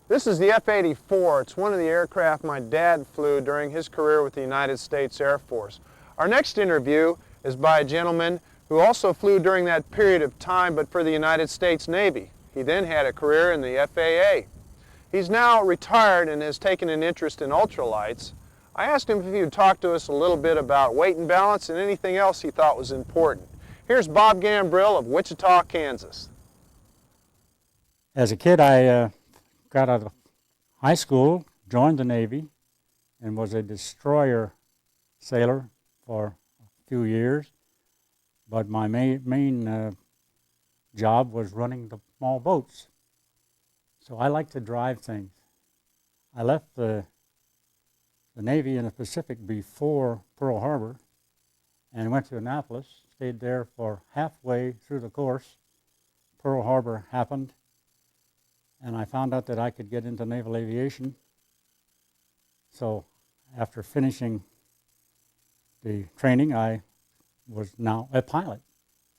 This is the F-84. It's one of the aircraft my dad flew during his career with the United States Air Force. Our next interview is by a gentleman who also flew during that period of time, but for the United States Navy. He then had a career in the FAA. He's now retired and has taken an interest in ultralights. I asked him if he would talk to us a little bit about weight and balance and anything else he thought was important. Here's Bob Gambril of Wichita, Kansas. As a kid, I got out of high school, joined the Navy, and was a destroyer sailor for a few years. But my main job was running the small boats. So I like to drive things. I left the Navy in the Pacific before Pearl Harbor and went to Annapolis, stayed there for halfway through the course. Pearl Harbor happened, and I found out that I could get into naval aviation. So after finishing the training, I was now a pilot.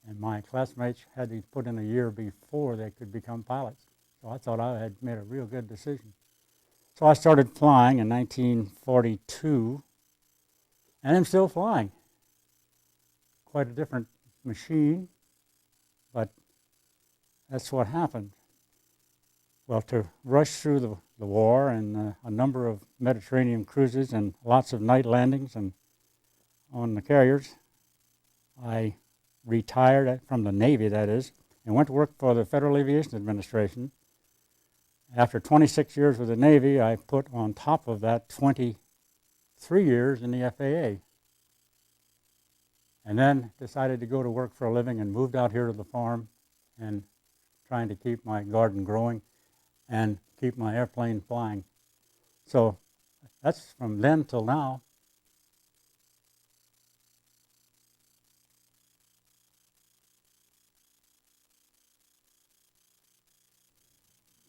And my classmates had to put in a year before they could become pilots. So I thought I had made a real good decision. So I started flying in 1942, and I'm still flying. Quite a different machine, but that's what happened. Well, to rush through the war and a number of Mediterranean cruises and lots of night landings and on the carriers, I retired from the Navy, that is, and went to work for the Federal Aviation Administration. After 26 years with the Navy, I put on top of that 23 years in the FAA. And then decided to go to work for a living and moved out here to the farm and trying to keep my garden growing and keep my airplane flying. So that's from then till now.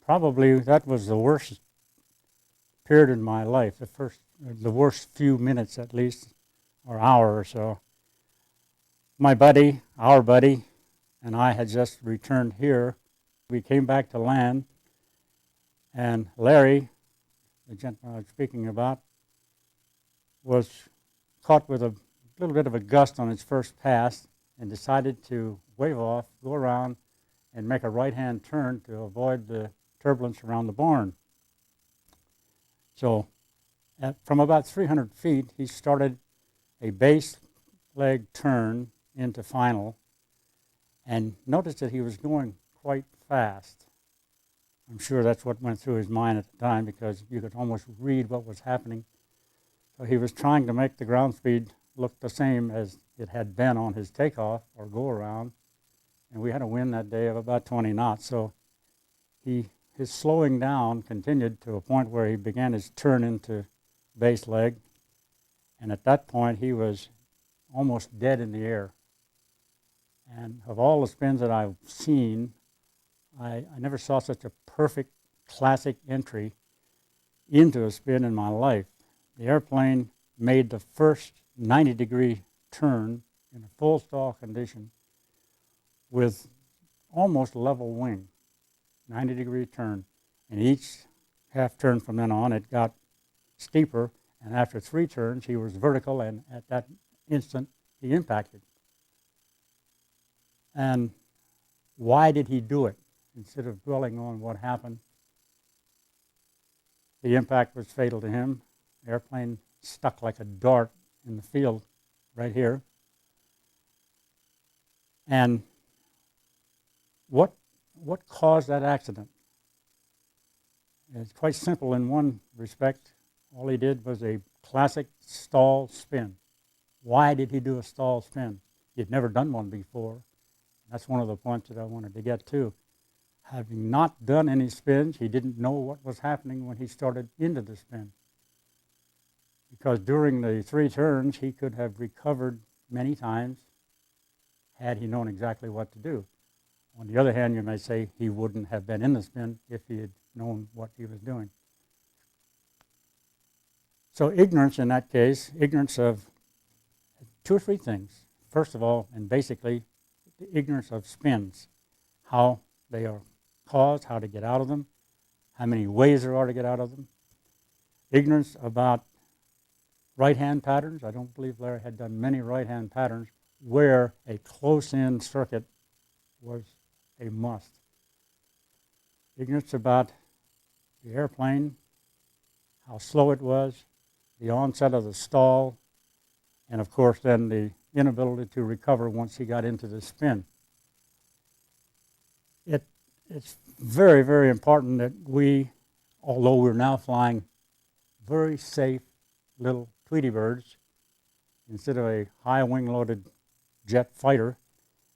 Probably that was the worst period in my life, the worst few minutes at least, or hour or so. My buddy, our buddy, and I had just returned here. We came back to land, and Larry, the gentleman I was speaking about, was caught with a little bit of a gust on his first pass and decided to wave off, go around, and make a right-hand turn to avoid the turbulence around the barn. So from about 300 feet, he started a base leg turn into final and noticed that he was going quite fast. I'm sure that's what went through his mind at the time because you could almost read what was happening. So he was trying to make the ground speed look the same as it had been on his takeoff or go around. And we had a wind that day of about 20 knots. So his slowing down continued to a point where he began his turn into base leg. And at that point, he was almost dead in the air. And of all the spins that I've seen, I never saw such a perfect classic entry into a spin in my life. The airplane made the first 90-degree turn in a full stall condition with almost level wing, 90-degree turn. And each half turn from then on, it got steeper. And after 3 turns, he was vertical, and at that instant, he impacted. And why did he do it? Instead of dwelling on what happened, the impact was fatal to him. The airplane stuck like a dart in the field right here. And what caused that accident? It's quite simple in one respect. All he did was a classic stall spin. Why did he do a stall spin? He had never done one before. That's one of the points that I wanted to get to. Having not done any spins, he didn't know what was happening when he started into the spin. Because during the 3 turns, he could have recovered many times had he known exactly what to do. On the other hand, you may say he wouldn't have been in the spin if he had known what he was doing. So ignorance in that case, ignorance of 2 or 3 things. First of all, and basically, the ignorance of spins, how they are caused, how to get out of them, how many ways there are to get out of them. Ignorance about right-hand patterns. I don't believe Larry had done many right-hand patterns where a close-in circuit was a must. Ignorance about the airplane, how slow it was, the onset of the stall, and of course then the inability to recover once he got into the spin. It's very, very important that we, although we're now flying very safe little Tweety birds, instead of a high wing-loaded jet fighter,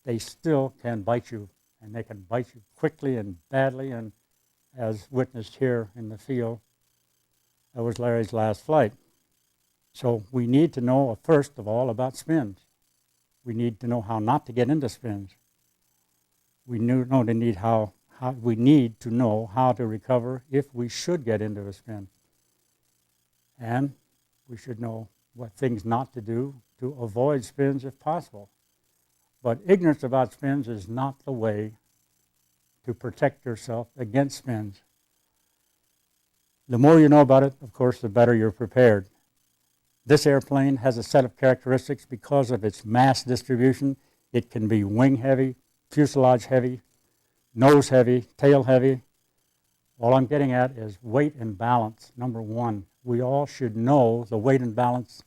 they still can bite you, and they can bite you quickly and badly, and as witnessed here in the field, that was Larry's last flight. So we need to know, first of all, about spins. We need to know how not to get into spins. We need to know how to recover if we should get into a spin. And we should know what things not to do to avoid spins if possible. But ignorance about spins is not the way to protect yourself against spins. The more you know about it, of course, the better you're prepared. This airplane has a set of characteristics because of its mass distribution. It can be wing heavy, fuselage heavy, nose heavy, tail heavy. All I'm getting at is weight and balance, number one. We all should know the weight and balance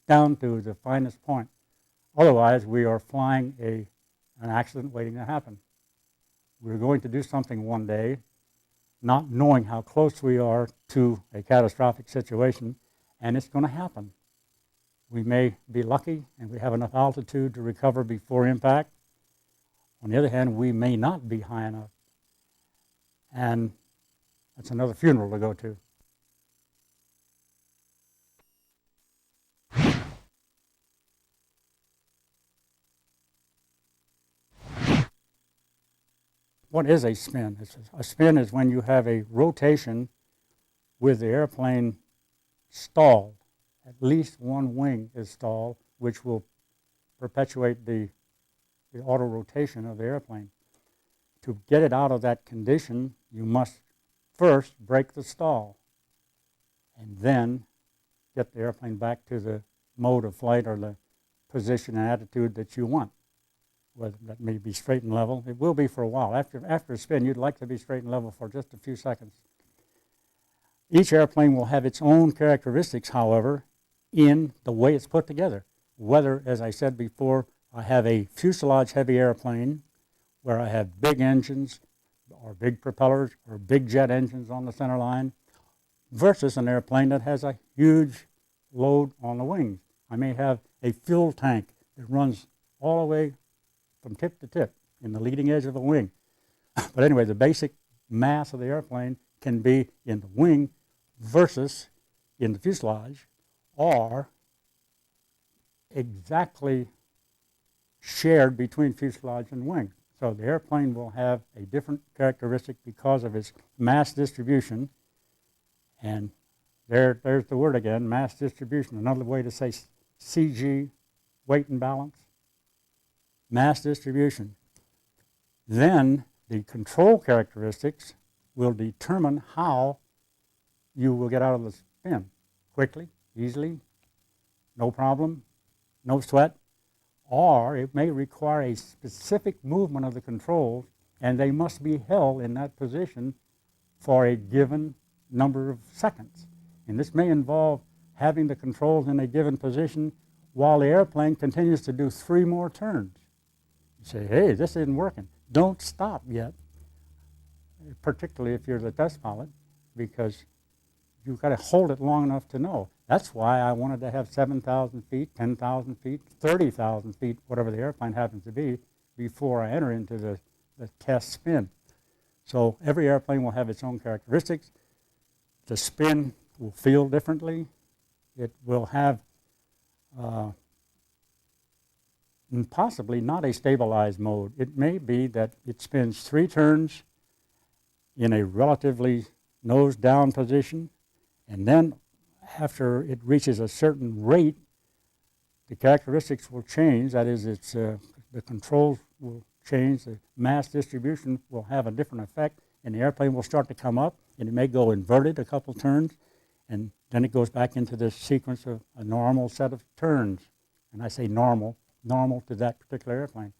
down to the finest point. Otherwise, we are flying an accident waiting to happen. We're going to do something one day, not knowing how close we are to a catastrophic situation, and it's going to happen. We may be lucky and we have enough altitude to recover before impact. On the other hand, we may not be high enough. And that's another funeral to go to. What is a spin? A spin is when you have a rotation with the airplane stalled. At least one wing is stalled, which will perpetuate the auto rotation of the airplane. To get it out of that condition, you must first break the stall and then get the airplane back to the mode of flight or the position and attitude that you want. Whether that may be straight and level. It will be for a while. After a spin, you'd like to be straight and level for just a few seconds. Each airplane will have its own characteristics, however, in the way it's put together. Whether, as I said before, I have a fuselage-heavy airplane where I have big engines or big propellers or big jet engines on the center line versus an airplane that has a huge load on the wings. I may have a fuel tank that runs all the way from tip to tip in the leading edge of the wing. But anyway, the basic mass of the airplane can be in the wing versus in the fuselage, or exactly shared between fuselage and wing. So the airplane will have a different characteristic because of its mass distribution. And there's the word again, mass distribution. Another way to say CG, weight and balance. Mass distribution. Then the control characteristics will determine how you will get out of the spin. Quickly, easily, no problem, no sweat. Or it may require a specific movement of the controls, and they must be held in that position for a given number of seconds. And this may involve having the controls in a given position while the airplane continues to do 3 more turns. You say, hey, this isn't working. Don't stop yet, particularly if you're the test pilot, because you've got to hold it long enough to know. That's why I wanted to have 7,000 feet, 10,000 feet, 30,000 feet, whatever the airplane happens to be, before I enter into the test spin. So every airplane will have its own characteristics. The spin will feel differently. It will have possibly not a stabilized mode. It may be that it spins 3 turns in a relatively nose-down position, and then after it reaches a certain rate, the characteristics will change. That is, the controls will change. The mass distribution will have a different effect, and the airplane will start to come up, and it may go inverted a couple turns, and then it goes back into this sequence of a normal set of turns. And I say normal to that particular airplane.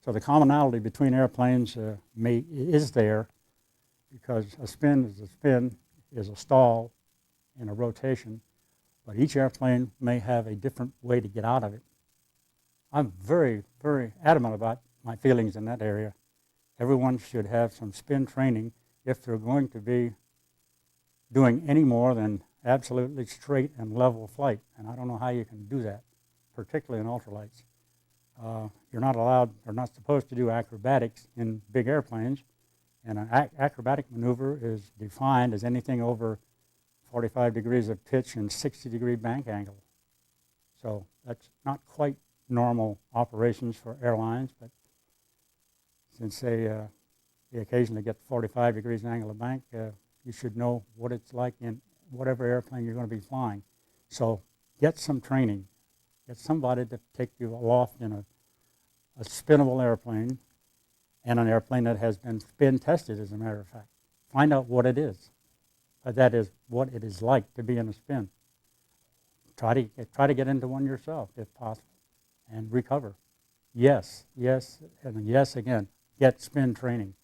So the commonality between airplanes is there, because a spin is a stall in a rotation, but each airplane may have a different way to get out of it. I'm very, very adamant about my feelings in that area. Everyone should have some spin training if they're going to be doing any more than absolutely straight and level flight. And I don't know how you can do that, particularly in ultralights. You're not allowed or not supposed to do acrobatics in big airplanes. And an acrobatic maneuver is defined as anything over 45 degrees of pitch and 60-degree bank angle. So that's not quite normal operations for airlines, but since they occasionally get 45 degrees angle of bank, you should know what it's like in whatever airplane you're going to be flying. So get some training. Get somebody to take you aloft in a spinnable airplane, and an airplane that has been spin tested, as a matter of fact. Find out what it is. That is, what it is like to be in a spin. Try to get into one yourself, if possible, and recover. Yes, and yes again. Get spin training.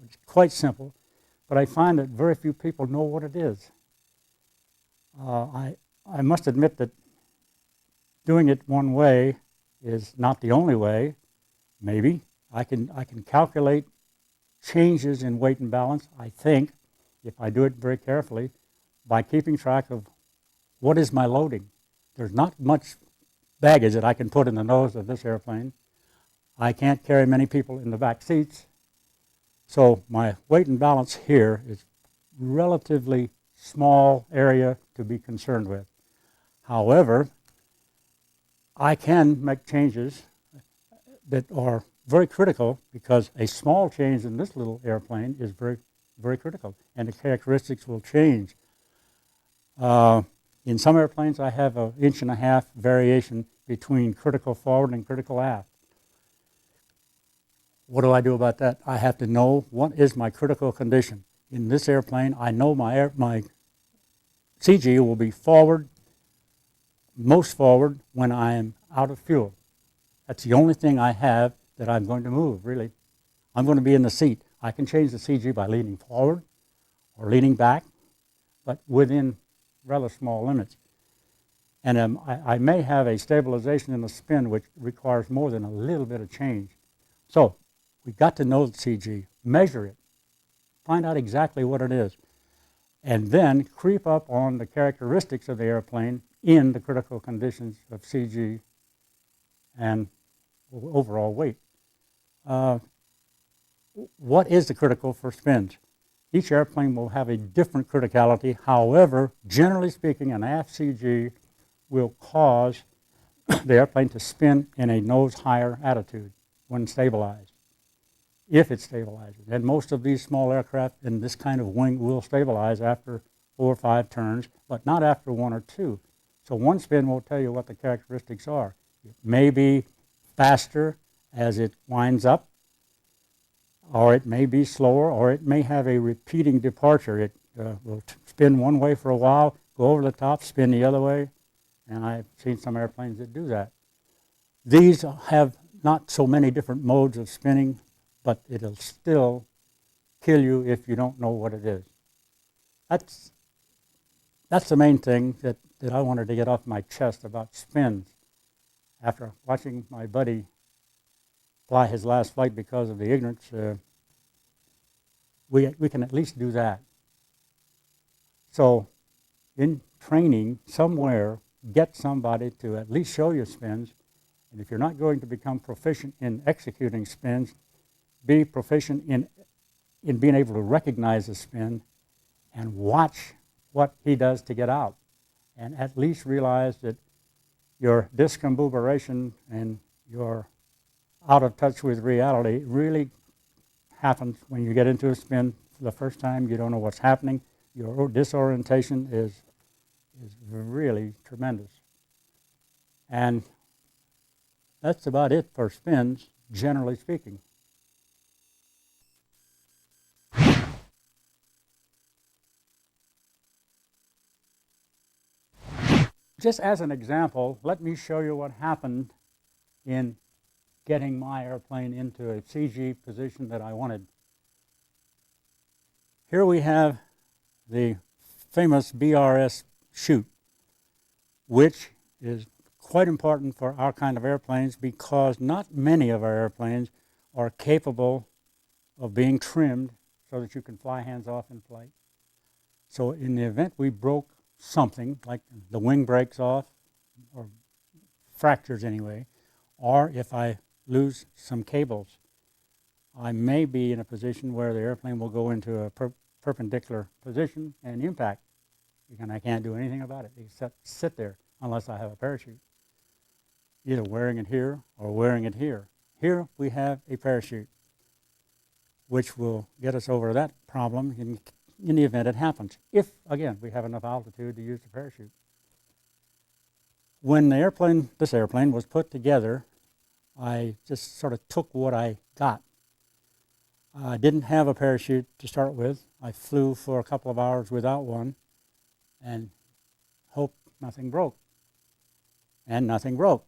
It's quite simple, but I find that very few people know what it is. I must admit that doing it one way is not the only way. Maybe I can calculate changes in weight and balance, I think, if I do it very carefully, by keeping track of what is my loading. There's not much baggage that I can put in the nose of this airplane. I can't carry many people in the back seats, so my weight and balance here is relatively small area to be concerned with. However, I can make changes that are very critical, because a small change in this little airplane is very, very critical, and the characteristics will change. In some airplanes, I have an 1.5 inch variation between critical forward and critical aft. What do I do about that? I have to know what is my critical condition. In this airplane, I know my CG will be forward, most forward, when I am out of fuel. That's the only thing I have that I'm going to move, really. I'm going to be in the seat. I can change the CG by leaning forward or leaning back, but within rather small limits. And I may have a stabilization in the spin which requires more than a little bit of change. So we've got to know the CG, measure it, find out exactly what it is, and then creep up on the characteristics of the airplane in the critical conditions of CG and overall weight. What is the critical for spins? Each airplane will have a different criticality. However, generally speaking, an aft CG will cause the airplane to spin in a nose higher attitude when stabilized, if it stabilizes. And most of these small aircraft in this kind of wing will stabilize after 4 or 5 turns, but not after 1 or 2. So one spin won't tell you what the characteristics are. It may be faster as it winds up, or it may be slower, or it may have a repeating departure. It will spin one way for a while, go over the top, spin the other way, and I've seen some airplanes that do that. These have not so many different modes of spinning, but it'll still kill you if you don't know what it is. That's the main thing that I wanted to get off my chest about spins. After watching my buddy fly his last flight because of the ignorance, we can at least do that. So in training somewhere, get somebody to at least show you spins. And if you're not going to become proficient in executing spins, be proficient in being able to recognize a spin and watch what he does to get out. And at least realize that your discombobulation and your out of touch with reality really happens when you get into a spin for the first time. You don't know what's happening. Your disorientation is really tremendous. And that's about it for spins, generally speaking. Just as an example, let me show you what happened in getting my airplane into a CG position that I wanted. Here we have the famous BRS chute, which is quite important for our kind of airplanes because not many of our airplanes are capable of being trimmed so that you can fly hands off in flight. So in the event we broke something, like the wing breaks off, or fractures anyway, or if I lose some cables, I may be in a position where the airplane will go into a perpendicular position and impact. And I can't do anything about it except sit there unless I have a parachute. Either wearing it here or wearing it here. Here we have a parachute, which will get us over that problem in the event it happens. If, again, we have enough altitude to use the parachute. When this airplane was put together, I just sort of took what I got. I didn't have a parachute to start with. I flew for a couple of hours without one and hoped nothing broke. And nothing broke.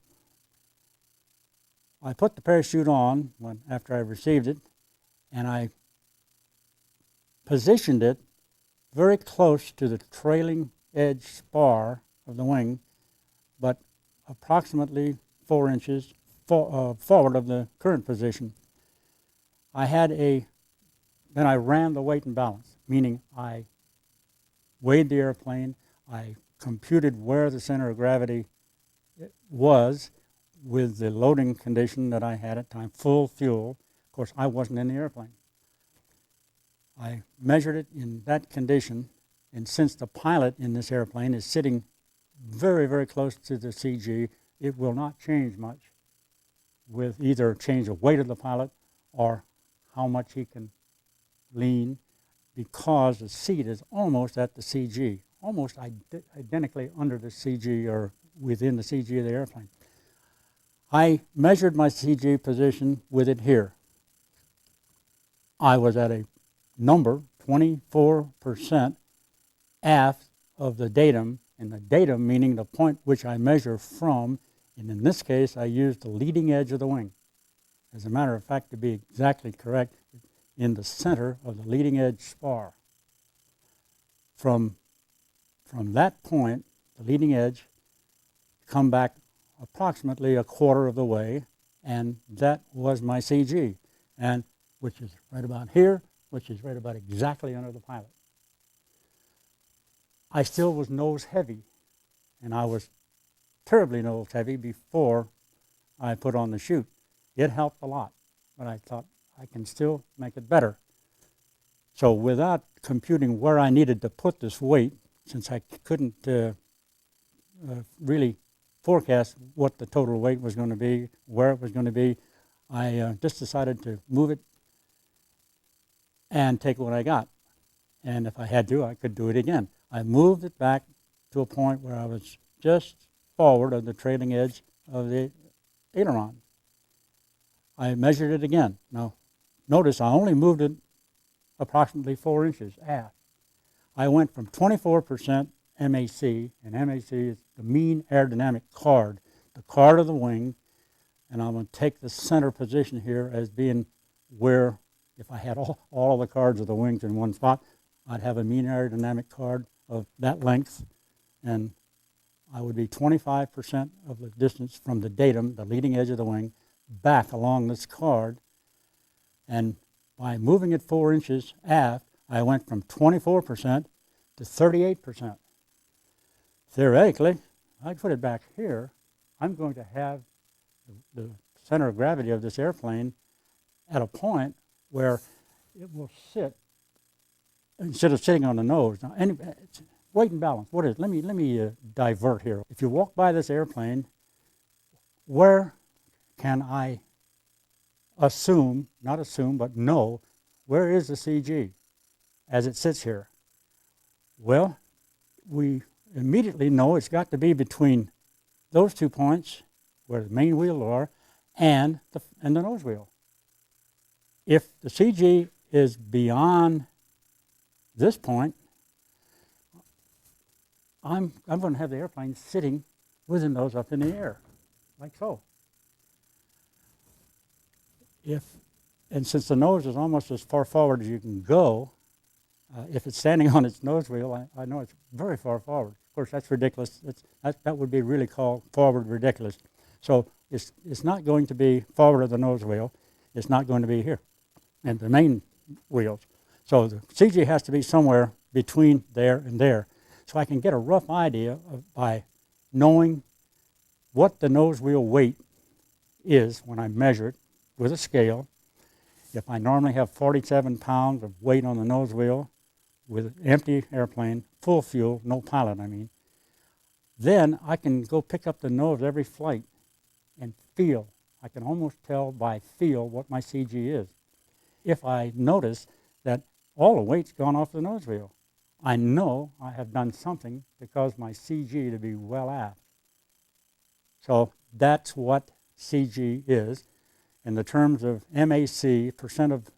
I put the parachute on after I received it, and I positioned it very close to the trailing edge spar of the wing, but approximately 4 inches forward of the current position. Then I ran the weight and balance, meaning I weighed the airplane, I computed where the center of gravity was with the loading condition that I had at the time, full fuel. Of course, I wasn't in the airplane. I measured it in that condition, and since the pilot in this airplane is sitting very, very close to the CG, it will not change much with either change the weight of the pilot or how much he can lean, because the seat is almost at the CG, almost identically under the CG or within the CG of the airplane. I measured my CG position with it here. I was at a number, 24% aft of the datum, and the datum meaning the point which I measure from, and in this case I used the leading edge of the wing. As a matter of fact, to be exactly correct, in the center of the leading edge spar. From that point, the leading edge, come back approximately a quarter of the way, and that was my CG, and which is right about here, which is right about exactly under the pilot. I still was nose heavy, and I was terribly nose heavy before I put on the chute. It helped a lot, but I thought I can still make it better. So without computing where I needed to put this weight, since I couldn't really forecast what the total weight was going to be, where it was going to be, I just decided to move it and take what I got. And if I had to, I could do it again. I moved it back to a point where I was just forward of the trailing edge of the aileron. I measured it again. Now, notice I only moved it approximately 4 inches aft. I went from 24% MAC, and MAC is the mean aerodynamic chord, the chord of the wing, and I'm going to take the center position here as being where, if I had all of the chords of the wings in one spot, I'd have a mean aerodynamic chord of that length, and I would be 25% of the distance from the datum, the leading edge of the wing, back along this chord. And by moving it 4 inches aft, I went from 24% to 38%. Theoretically, I put it back here, I'm going to have the center of gravity of this airplane at a point where it will sit, instead of sitting on the nose. Now, weight and balance, what is it? Let me divert here. If you walk by this airplane, where can I assume, not assume, but know, where is the CG as it sits here? Well, we immediately know it's got to be between those 2 points where the main wheel are and the nose wheel. If the CG is beyond this point, I'm going to have the airplane sitting with the nose up in the air, like so. And since the nose is almost as far forward as you can go, if it's standing on its nose wheel, I know it's very far forward. Of course, that's ridiculous. That would be really called forward ridiculous. So it's not going to be forward of the nose wheel. It's not going to be here, and the main wheels. So the CG has to be somewhere between there and there. So I can get a rough idea by knowing what the nose wheel weight is when I measure it with a scale. If I normally have 47 pounds of weight on the nose wheel with an empty airplane, full fuel, no pilot I mean, then I can go pick up the nose every flight and feel. I can almost tell by feel what my CG is. If I notice that all the weight's gone off the nose wheel, I know I have done something to cause my CG to be well aft. So that's what CG is. In the terms of MAC, percent of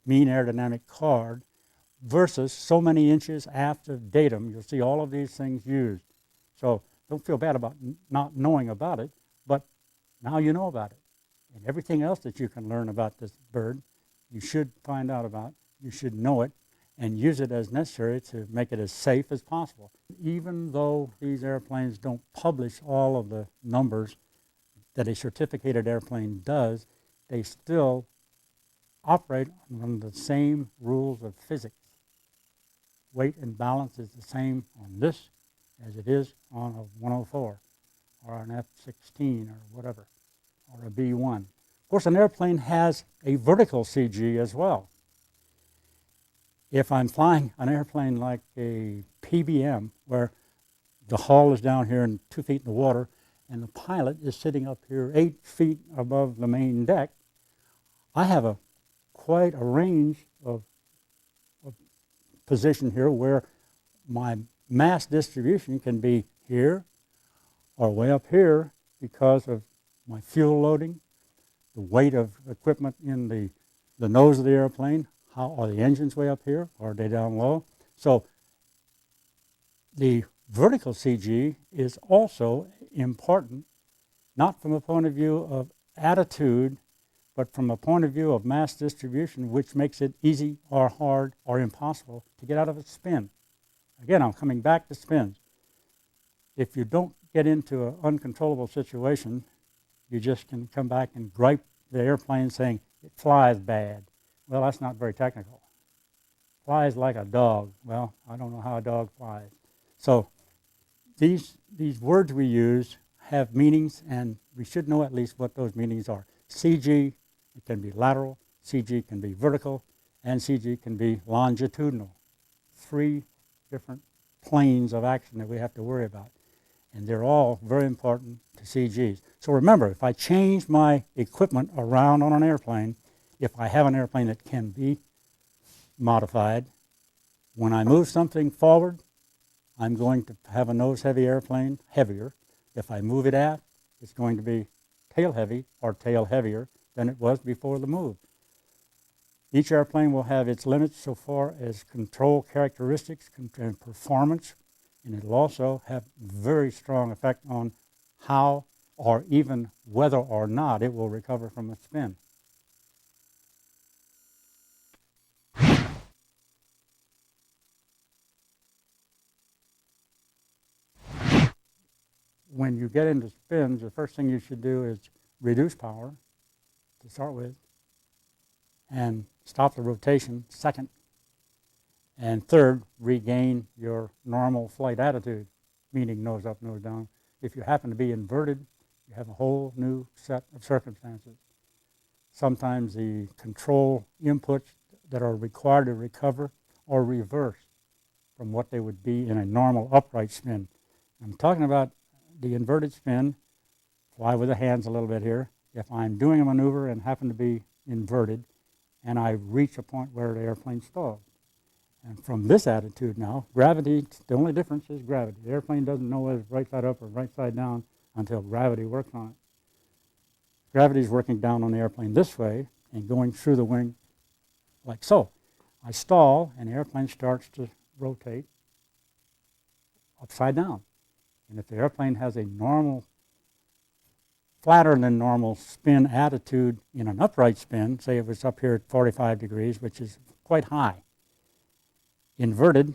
mean aerodynamic chord, versus so many inches aft of datum, you'll see all of these things used. So don't feel bad about not knowing about it, but now you know about it. And everything else that you can learn about this bird, you should find out about, you should know it, and use it as necessary to make it as safe as possible. Even though these airplanes don't publish all of the numbers that a certificated airplane does, they still operate on the same rules of physics. Weight and balance is the same on this as it is on a 104 or an F-16 or whatever, or a B-1. Of course, an airplane has a vertical CG as well. If I'm flying an airplane like a PBM, where the hull is down here and 2 feet in the water, and the pilot is sitting up here 8 feet above the main deck, I have quite a range of position here where my mass distribution can be here or way up here because of my fuel loading, the weight of equipment in the nose of the airplane. How are the engines way up here, or are they down low? So the vertical CG is also important, not from a point of view of attitude, but from a point of view of mass distribution, which makes it easy or hard or impossible to get out of a spin. Again, I'm coming back to spins. If you don't get into an uncontrollable situation, you just can come back and gripe the airplane saying, it flies bad. Well, that's not very technical. Flies like a dog. Well, I don't know how a dog flies. So these words we use have meanings, and we should know at least what those meanings are. CG, it can be lateral, CG can be vertical, and CG can be longitudinal. 3 different planes of action that we have to worry about. And they're all very important to CGs. So remember, if I change my equipment around on an airplane, if I have an airplane that can be modified, when I move something forward, I'm going to have a nose-heavy airplane, heavier. If I move it aft, it's going to be tail-heavy or tail-heavier than it was before the move. Each airplane will have its limits so far as control characteristics and performance, and it'll also have very strong effect on how or even whether or not it will recover from a spin. When you get into spins, the first thing you should do is reduce power to start with, and stop the rotation second, and third, regain your normal flight attitude, meaning nose up, nose down. If you happen to be inverted, you have a whole new set of circumstances. Sometimes the control inputs that are required to recover are reversed from what they would be in a normal upright spin. I'm talking about the inverted spin. Fly with the hands a little bit here. If I'm doing a maneuver and happen to be inverted, and I reach a point where the airplane stalls, And from this attitude now, gravity, the only difference is gravity. The airplane doesn't know whether it's right side up or right side down until gravity works on it. Gravity is working down on the airplane this way and going through the wing like so. I stall and the airplane starts to rotate upside down. And if the airplane has a normal, flatter than normal spin attitude in an upright spin, say it was up here at 45 degrees, which is quite high. Inverted,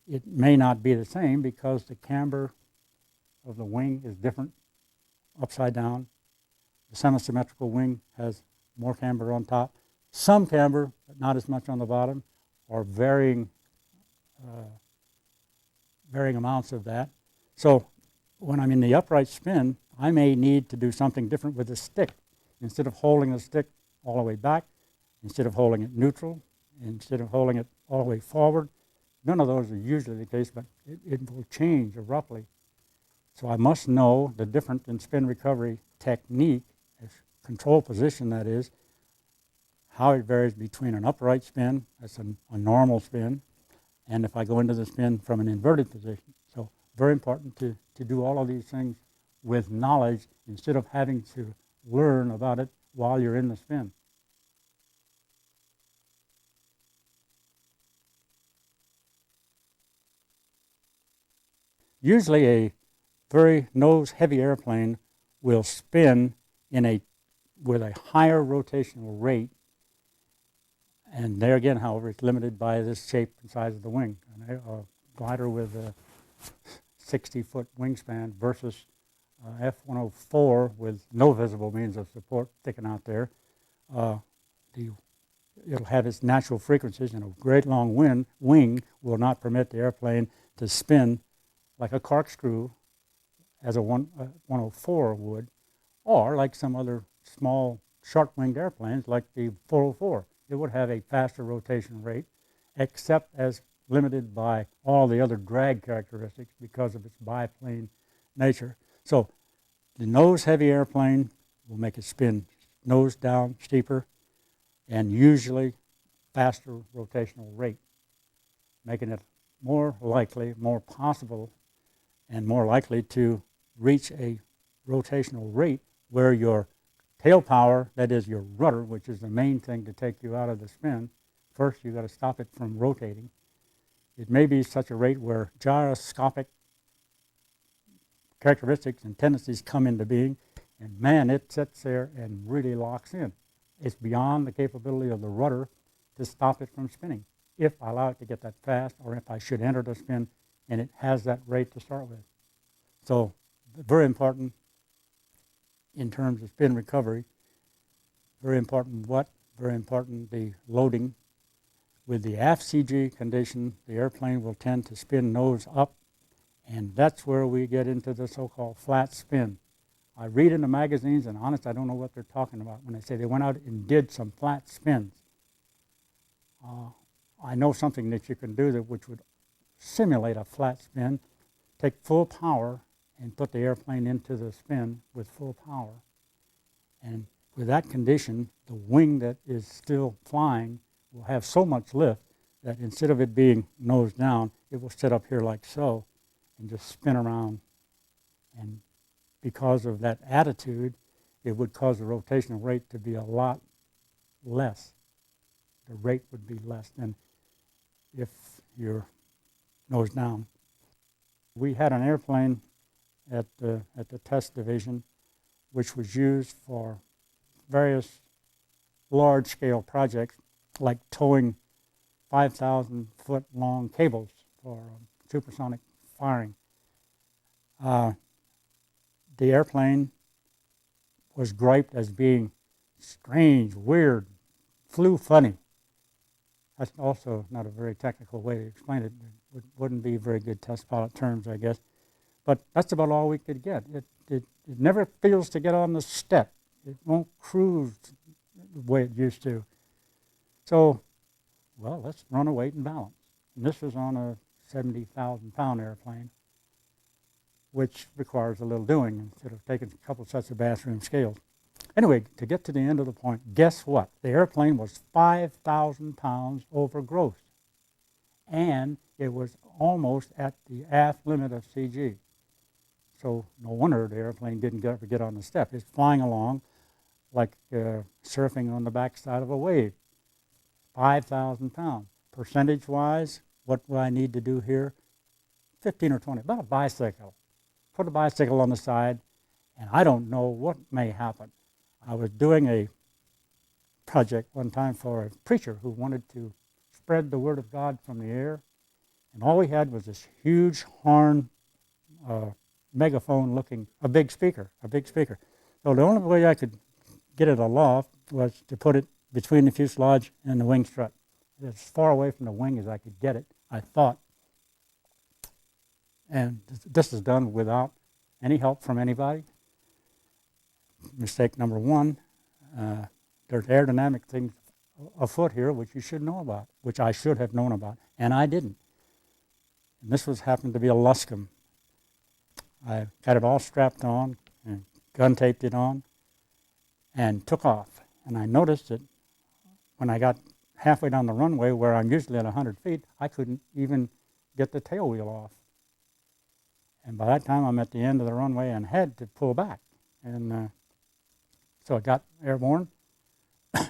it may not be the same because the camber of the wing is different upside down. The semi-symmetrical wing has more camber on top. Some camber, but not as much on the bottom, or varying amounts of that. So when I'm in the upright spin, I may need to do something different with the stick. Instead of holding the stick all the way back, instead of holding it neutral, instead of holding it all the way forward, none of those are usually the case, but it will change abruptly. So I must know the difference in spin recovery technique, control position that is, how it varies between an upright spin, that's a normal spin, and if I go into the spin from an inverted position. So very important to do all of these things with knowledge instead of having to learn about it while you're in the spin. Usually a very nose-heavy airplane will spin with a higher rotational rate, and there again, however, it's limited by this shape and size of the wing. A glider with a 60-foot wingspan versus F-104 with no visible means of support sticking out there, it'll have its natural frequencies, and a great long wing will not permit the airplane to spin like a corkscrew as a 104 would, or like some other small short-winged airplanes like the 404. It would have a faster rotation rate, except as limited by all the other drag characteristics because of its biplane nature. So the nose-heavy airplane will make it spin nose down steeper and usually faster rotational rate, making it more likely, more possible, and more likely to reach a rotational rate where your tail power, that is your rudder, which is the main thing to take you out of the spin, first you've got to stop it from rotating. It may be such a rate where gyroscopic characteristics and tendencies come into being, and man, it sits there and really locks in. It's beyond the capability of the rudder to stop it from spinning, if I allow it to get that fast, or if I should enter the spin and it has that rate to start with. So very important in terms of spin recovery. Very important very important the loading. With the aft CG condition, the airplane will tend to spin nose up, and that's where we get into the so-called flat spin. I read in the magazines, and honest, I don't know what they're talking about when they say they went out and did some flat spins. I know something that you can do which would simulate a flat spin, take full power and put the airplane into the spin with full power. And with that condition, the wing that is still flying will have so much lift that instead of it being nose down, it will sit up here like so and just spin around. And because of that attitude, it would cause the rotational rate to be a lot less. The rate would be less than if you're nose down. We had an airplane at the test division which was used for various large-scale projects like towing 5,000-foot long cables for supersonic firing. The airplane was griped as being strange, weird, flew funny. That's also not a very technical way to explain it. It wouldn't be very good test pilot terms, I guess. But that's about all we could get. It never feels to get on the step. It won't cruise the way it used to. So, well, let's run a weight and balance. And this was on a 70,000-pound airplane, which requires a little doing instead of taking a couple sets of bathroom scales. Anyway, to get to the end of the point, guess what? The airplane was 5,000 pounds overgrossed. and it was almost at the aft limit of CG. So no wonder the airplane didn't ever get on the step. It's flying along like surfing on the backside of a wave. 5,000 pounds. Percentage-wise, what do I need to do here? 15 or 20, about a bicycle. Put a bicycle on the side, and I don't know what may happen. I was doing a project one time for a preacher who wanted to spread the word of God from the air, and all we had was this huge horn megaphone looking, a big speaker. So the only way I could get it aloft was to put it between the fuselage and the wing strut. As far away from the wing as I could get it, I thought. And this is done without any help from anybody. Mistake number one, there's aerodynamic things afoot here which you should know about, which I should have known about, and I didn't. And this happened to be a Luscombe. I got it all strapped on and gun taped it on and took off. And I noticed that when I got halfway down the runway, where I'm usually at 100 feet, I couldn't even get the tail wheel off. And by that time, I'm at the end of the runway and had to pull back. And so I got airborne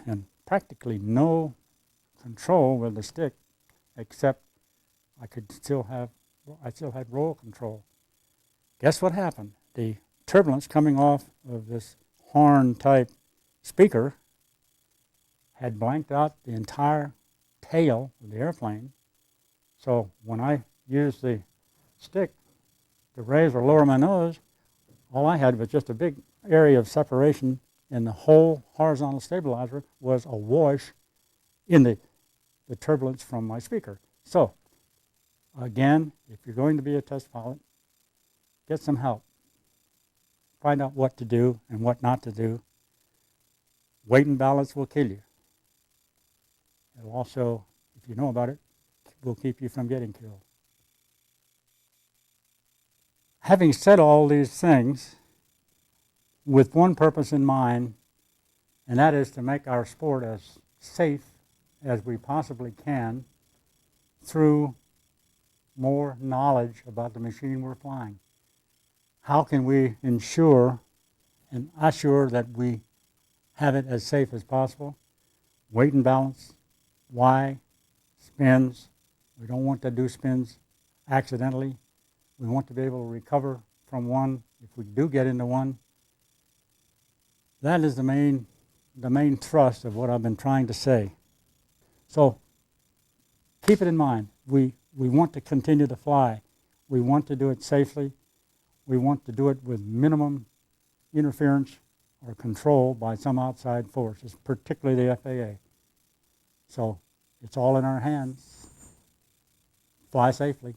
and practically no control with the stick, except I still had roll control. Guess what happened? The turbulence coming off of this horn-type speaker had blanked out the entire tail of the airplane. So when I used the stick to raise or lower my nose, all I had was just a big area of separation, and the whole horizontal stabilizer was awash in the turbulence from my speaker. So again, if you're going to be a test pilot, get some help. Find out what to do and what not to do. Weight and balance will kill you. It'll also, if you know about it, will keep you from getting killed. Having said all these things, with one purpose in mind, and that is to make our sport as safe as we possibly can through more knowledge about the machine we're flying. How can we ensure and assure that we have it as safe as possible? Weight and balance. Why? Spins. We don't want to do spins accidentally. We want to be able to recover from one if we do get into one. That is the main thrust of what I've been trying to say. So keep it in mind. We want to continue to fly. We want to do it safely. We want to do it with minimum interference or control by some outside forces, particularly the FAA. So it's all in our hands. Fly safely.